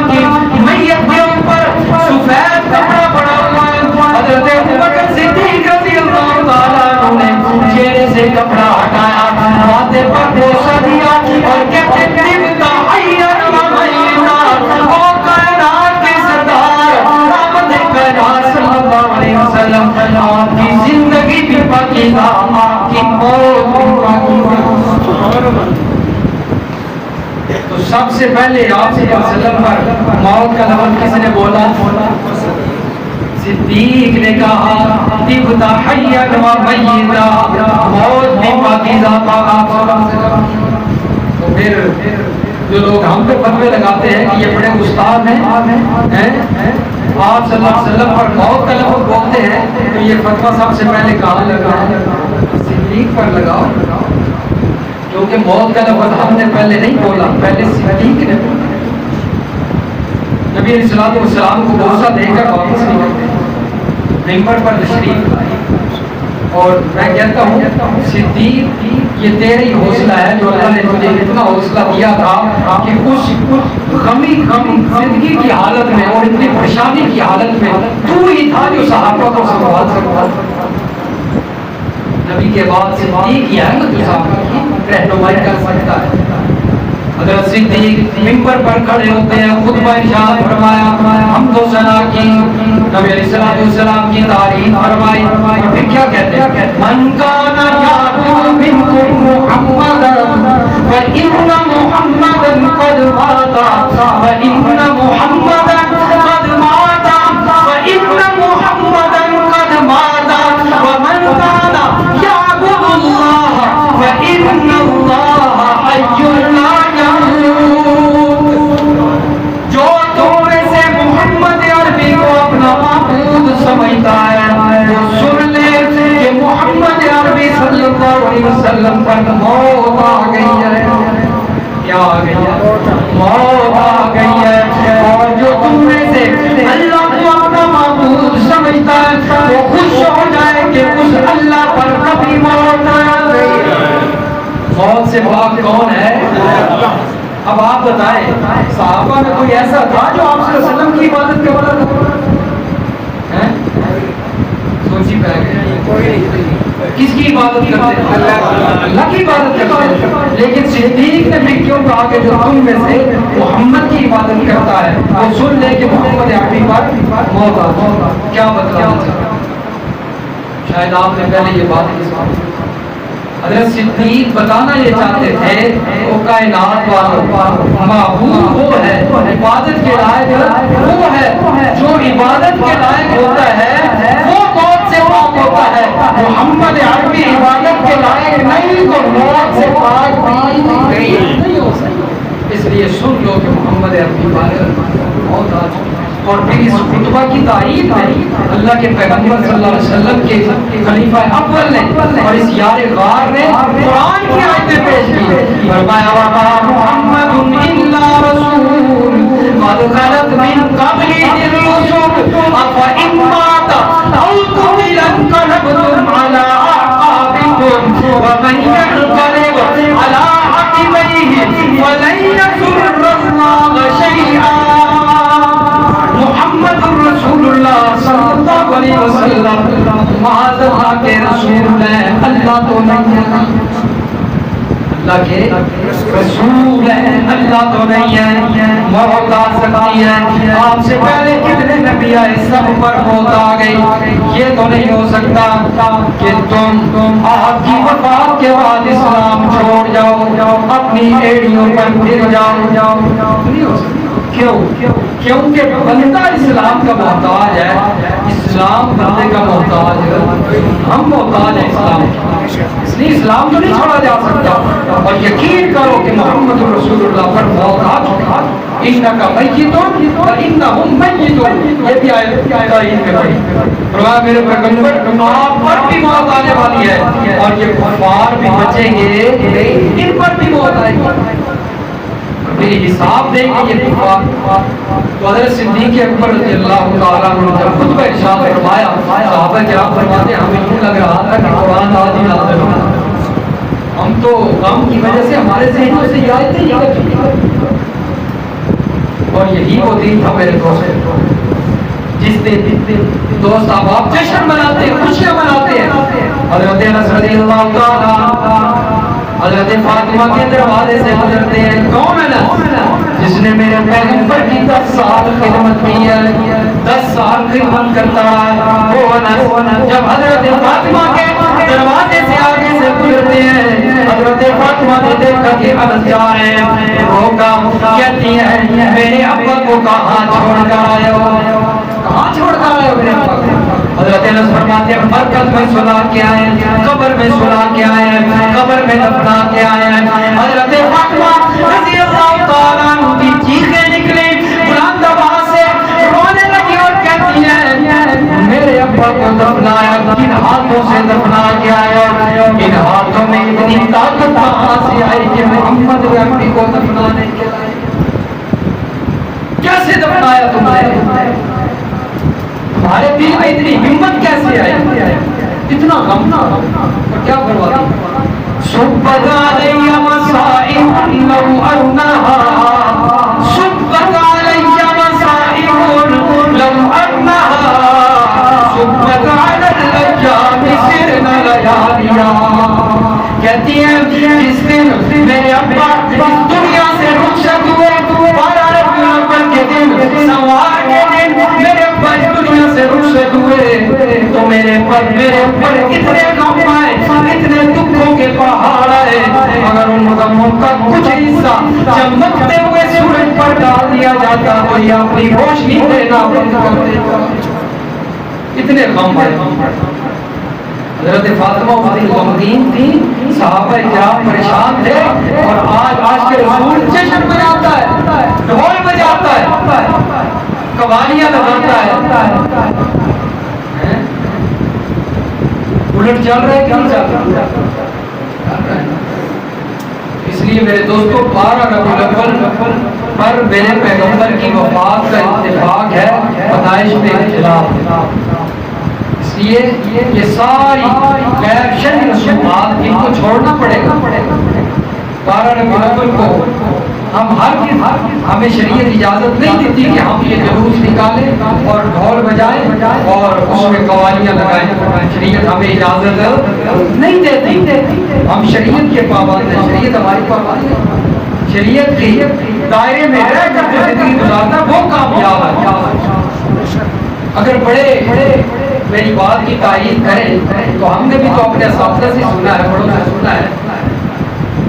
کی میت کے اوپر سفید کپڑا پڑا ہوا ہے، حضرت ابوبکر صدیق رضی اللہ تعالیٰ عنہ نے چہرے سے کپڑا ہٹایا، ماتھے پر بوسہ دیا اور کہتے طبت حیّا و میتا، او کائنات کے سردار رحمت کائنات صلی اللہ علیہ وسلم، آپ کی زندگی بھی پاکیزہ، آپ کی موت بھی پاکیزہ۔ تو سب سے پہلے آپ صلی اللہ علیہ وسلم پر موت کا لفظ کس نے بولا؟ صدیق نے کہا طبت حیّا و میتا، موت بھی پاکیزہ پاک۔ تو پھر جو لوگ ہم پہ فتوے لگاتے ہیں کہ یہ بڑے استاد ہیں، آپ صلی اللہ علیہ وسلم پر موت کا لفظ بولتے ہیں، تو یہ فتویٰ سب سے پہلے کہاں لگا ہے؟ صدیق پر لگاؤ، کیونکہ موت کا لفظ ہم نے پہلے نہیں بولا، پہلے صدیق نے بولا۔ نبی علیہ السلام کو بوسہ دے کر واپس نکلتے ہیں، ممبر پر تشریف لائے، اور میں کہتا ہوں صدیق یہ تیرا ہی حوصلہ ہے جو اللہ نے تجھے اتنا حوصلہ دیا تھا کہ اس غمی زندگی کی حالت میں اور اتنی پریشانی کی حالت میں تو ہی تھا جو صحابہ کو سنبھال سکتا تھا۔ نبی کے بعد صدیق ہی ہے جو صحابہ کی رہنمائی کر سکتا ہے۔ حضرت صدیق ممبر پر کھڑے ہوتے ہیں، خطبہ ارشاد فرمایا، حمد و ثنا کی، نبی علیہ السلام کی تعریف فرمائی، اور پھر کیا کہتے ہیں؟ من کان یعبد منکم محمدا فإن محمدا قد مات، فإن محمدا قد مات، فإن محمدا قد مات، ومن کان یعبد اللہ فإن اللہ حی لا سمجھتا ہے تو سن لے کہ محمد عربی صلی اللہ علیہ وسلم پر موت آ گئی ہے۔ کیا آ گئی ہے؟ موت آ گئی ہے۔ اور جو تم میں سے اللہ کو اپنا معبود سمجھتا ہے وہ خوش ہو جائے کہ اس اللہ پر کبھی موت آ گئی۔ موت سے پاک کون ہے؟ اب آپ بتائیں صحابہ میں کوئی ایسا تھا جو آپ صلی اللہ علیہ وسلم کی عبادت کرتا تھا؟ سوچی پہ گئے کس کی عبادت کرتے ہیں؟ اللہ کی عبادت کرتے ہیں۔ لیکن صدیق نے بھی کیوں کہا کہ جو تم میں سے محمد کی عبادت کرتا ہے وہ سن لے کہ محمد عربی پر موت آ گئی۔ کیا بتلانا چاہتا؟ شاید آپ نے پہلے یہ بات کی سنی۔ حضرت صدیق بتانا یہ چاہتے تھے وہ کائنات والوں معبود وہ ہے، عبادت کے لائق وہ ہے، جو عبادت کے لائق ہوتا ہے وہ موت سے پاک ہوتا ہے۔ محمد عربی عبادت کے لائق نہیں تو موت سے پاک نہیں ہو سکتا۔ اس لیے سن لو کہ محمد عربی موت آ چکی۔ اور پھر اس خطبہ کی تعریف ہے اللہ کے پیغمبر صلی اللہ علیہ وسلم کے خلیفہ اول نے اور اس یار غار نے قرآن کی آیتیں پیش کی۔ فرمایا وما محمد الا رسول قد خلت من قبله الرسل افإن مات او قتل انقلبتم على اعقابكم ومن ينقلب على عقبيه فلن يضر الله شيئا۔ محمد رسول اللہ صلی اللہ علیہ وسلم معاذ اللہ کے رسول ہیں، اللہ تو نہیں ہے۔ اللہ کے رسول ہیں، اللہ تو نہیں ہے، موت آ سکتی ہے، آپ سے پہلے کتنے نبی آئے سب پر موت آ گئی، یہ تو نہیں ہو سکتا کہ تم آپ کی وفات کے بعد اسلام چھوڑ جاؤ، اپنی ایڑیوں پر پھر جاؤ، نہیں ہو سکتا۔ کیوں؟ کیونکہ بندہ اسلام کا محتاج ہے، اسلام بندے کا محتاج ہے، ہم محتاج ہیں اسلام کی، اس لیے اسلام تو نہیں چھوڑا جا سکتا۔ اور یقین کرو کہ محمد رسول اللہ پر موت آ چکا، انکا میتون وانہم میتون، یہ بھی آیت تائید میں پڑھی، فرمایا میرے پیغمبر آپ پر بھی موت آنے والی ہے اور یہ کفار بھی بچیں گے، ان پر بھی موت آئے گی، پھر حساب دیں گے یہ کفار۔ تو حضرت صدیق اکبر رضی اللہ تعالیٰ عنہ جب خطبہ ارشاد فرمایا، صحابہ کرام فرماتے ہیں ہمیں یوں لگ رہا تھا کہ قرآن آج ہی نازل ہوا، ہم تو غم کی وجہ سے ہمارے ذہنوں سے یہ آیتیں نکل چکی ہیں، اور یہی وہ دن تھا میرے دوست، جس دن دوست آپ جشن مناتے ہیں، خوشیاں مناتے ہیں۔ حضرت انس رضی اللہ تعالیٰ حضرت فاطمہ کے دروازے سے گزرتے ہیں، کون ہے نا جس نے میرے پیغمبر کی 10 سال خدمت کی ہے، 10 سال خدمت کرتا ہے، وہ انس جب حضرت فاطمہ کے دروازے سے آگے سے گزرتے ہیں، حضرت فاطمہ نے دیکھا کہ انس جا رہے ہیں، روکا، کہتی ہے میرے ابا کو کہاں چھوڑ کر آئے ہو، کہاں چھوڑ کر آئے ہو میرے ابا کو؟ حضرت انس فرماتے ہیں مرکز میں سلا کے آئے ہیں، قبر میں سلا کے آئے ہیں، قبر میں دفنا کے آئے ہیں۔ حضرت فاطمہ رضی اللہ تعالیٰ عنہ کی چیخیں نکلی بلند آواز سے، رونے لگی اور کہتی ہیں میرے ابا کو دفنایا کن ہاتھوں سے دفنا کے آیا، ان ہاتھوں میں اتنی طاقت کہاں سے آئی کہ محمد ربی کو دفنانے کے لیے؟ کیسے دفنایا تم نے؟ تمہارے دل میں اتنی ہمت کیسے آئی؟ اتنا غم نہ ہو کیا فرماتی؟ صبت علی مصائب لو انہا، صبت علی مصائب لو انہا، صبت علی الایام سرن لیالیا۔ کہتی ہیں جس دن میرے ابا اس دنیا سے رخصت ہوئے، 12 ربیع الاول کے دن، سوار کے دن میرے ابا اس دنیا سے رخصت ہوئے تو میرے پر اتنے غم آئے، اتنے دکھوں کے پہاڑ آئے، اگر ان غموں کا کچھ حصہ چمکتے ہوئے سورج پر ڈال دیا جاتا تو یہ اپنی روشنی دینا بند کر دیتا، اتنے غم آئے۔ حضرت فاطمہ بڑی غمگین تھی، صحابہ کرام پریشان تھے، اور آج کے رسول جشن مناتا ہے، ڈھول بجاتا ہے، قوالیاں لگاتا ہے، الٹ چل رہا ہے کہ نہیں چل رہا ہے؟ اس لیے میرے دوستو 12 ربیع الاول پر میرے پیغمبر کی وفات کا اتفاق ہے، پیدائش کے خلاف، اس لیے یہ ساری غیر شرعی رسومات ان کو چھوڑنا پڑے گا۔ 12 ربیع الاول کو ہم ہمیں شریعت اجازت نہیں دیتی کہ ہم یہ جلوس نکالیں اور ڈھول بجائیں اور اس میں قوالیاں لگائیں، شریعت ہمیں اجازت نہیں دیتی، ہم شریعت کے پابند ہیں، شریعت ہماری پابند ہے، شریعت کے دائرے میں رہ کر جو زندگی گزارنا وہ کامیاب ہے۔ اگر بڑے میری بات کی تائید کریں تو ہم نے بھی تو اپنے اساتذہ سے سنا ہے، بڑوں سے سنا ہے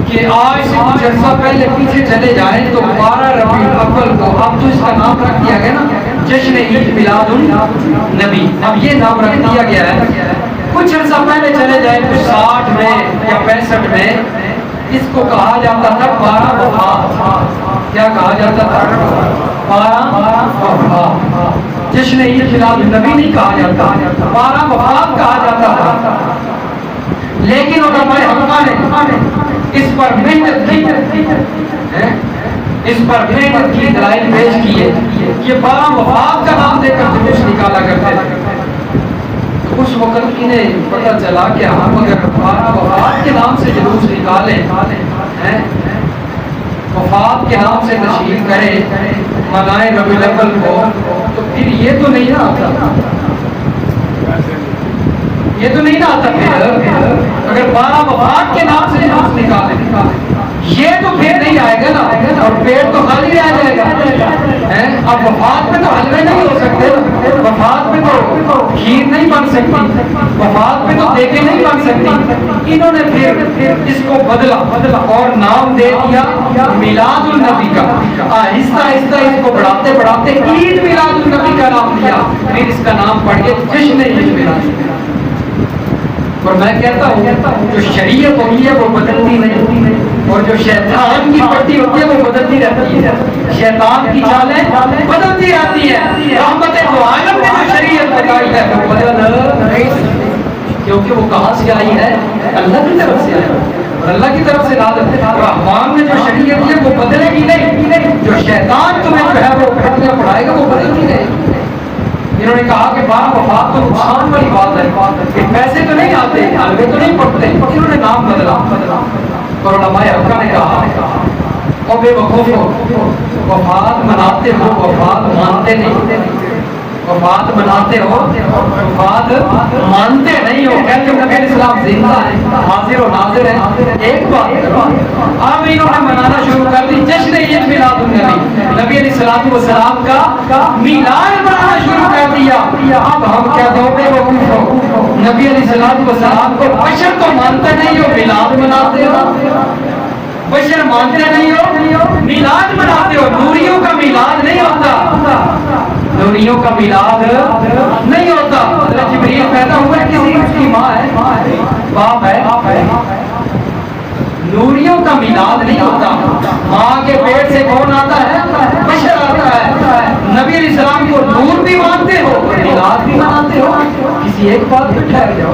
کہ آج سے کچھ عرصہ پہلے پیچھے چلے جائیں تو 12 ربیع الاول کو اب تو اس کا نام رکھ دیا گیا نا جشن عید میلاد النبی، اب یہ نام رکھ دیا گیا ہے۔ کچھ عرصہ پہلے چلے جائیں تو 60 میں یا 65 میں اس کو کہا جاتا تھا 12 وفات۔ کیا کہا جاتا تھا؟ 12 وفات۔ جشن عید میلاد النبی نہیں کہا جاتا، 12 وفات کہا جاتا تھا۔ لیکن علماء حقہ نے اس پر محنت کی دلائل پیش کیے، یہ 12 وفات کا نام دے کر جلوس نکالا کرتے تھے۔ اس وقت انہیں پتہ چلا کہ ہم اگر 12 وفات کے نام سے جلوس نکالیں، وفات کے نام سے تشہیر کریں، منائیں ربیع الاول کو، تو پھر یہ تو نہیں آتا، یہ تو نہیں آتا پھر اگر 12 وفات کے نام سے جلوس نکالیں۔ اور پیٹ تو خالی رہ جائے گا. اب وفات میں تو حلوے نہیں ہو سکتے, وفات میں تو کھیر نہیں بن سکتی, وفات میں تو دیگیں نہیں بن سکتی. انہوں نے پھر اس کو بدلا اور نام دے دیا میلاد النبی کا. آہستہ آہستہ اس کو بڑھاتے بڑھاتے عید میلاد النبی کا نام دیا, پھر اس کا نام پڑھ کے جشن عید میلاد. اور میں کہتا ہوں جو شریعت ہوتی ہے وہ بدلتی نہیں, اور جو شیطان کی پٹی ہوتی ہے وہ بدلتی رہتی ہے. شیطان کی چالیں بدلتی رہتی ہیں. رحمت دو عالم نے جو شریعت بتائی ہے وہ بدل نہیں, کیونکہ وہ کہاں سے آئی ہے؟ اللہ کی طرف سے آئی ہے, اور اللہ کی طرف سے نازل ہے. رحمان نے جو شریعت ہے وہ بدلے گی نہیں. جو شیطان تمہیں جو ہے وہ پٹیاں پڑھائے گا وہ بدلتی نہیں. انہوں نے کہا کہ بعد وفات تو نقصان والی بات ہے کہ پیسے تو نہیں آتے, حلوے تو نہیں پڑتے. انہوں نے نام بدلا. اور علماء حقہ نے کہا او بے وقوفو, وفات مناتے ہو وفات مانتے نہیں. وفات مناتے ہو وفات مانتے نہیں ہو. کہتے ہیں نبی اسلام زندہ ہے, حاضر و ناظر ہے. ایک بات اب انہوں نے منانا شروع کر دی جشن عید میلاد النبی. نبی علیہ الصلوۃ والسلام کا میلاد منانا شروع کر دیا. اب ہم کیا دو بے وقوف ہو, نبی علیہ الصلوۃ والسلام کو بشر تو مانتے نہیں ہو, میلاد مناتے ہو. بشر مانتے نہیں ہو, میلاد مناتے ہو. نوریوں کا میلاد نہیں ہوتا, نوریوں کا میلاد نہیں ہوتا. جبریل پیدا ہوا ہے, کسی اس کی ماں ہے, باپ ہے. نوریوں کا میلاد نہیں ہوتا. ماں کے پیٹ سے کون آتا ہے؟ بشر آتا ہے. نبی علیہ السلام کو نور بھی مانتے ہو, میلاد بھی مناتے ہو. کسی ایک بات پہ ٹھہر جاؤ.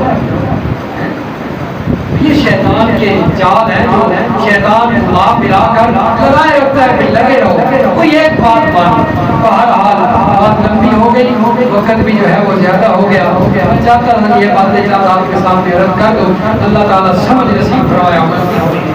یہ شیطان کے جال ہے, جو شیطان اللہ ملا کر لگائے رکھتا ہے کہ لگے رہو. کوئی ایک بات مان. بہرحال بات لمبی ہو گئی, وقت بھی جو ہے وہ زیادہ ہو گیا. میں چاہتا ہوں یہ باتیں آپ کے سامنے رکھ کر دو. اللہ تعالیٰ سمجھ نصیب فرمائے.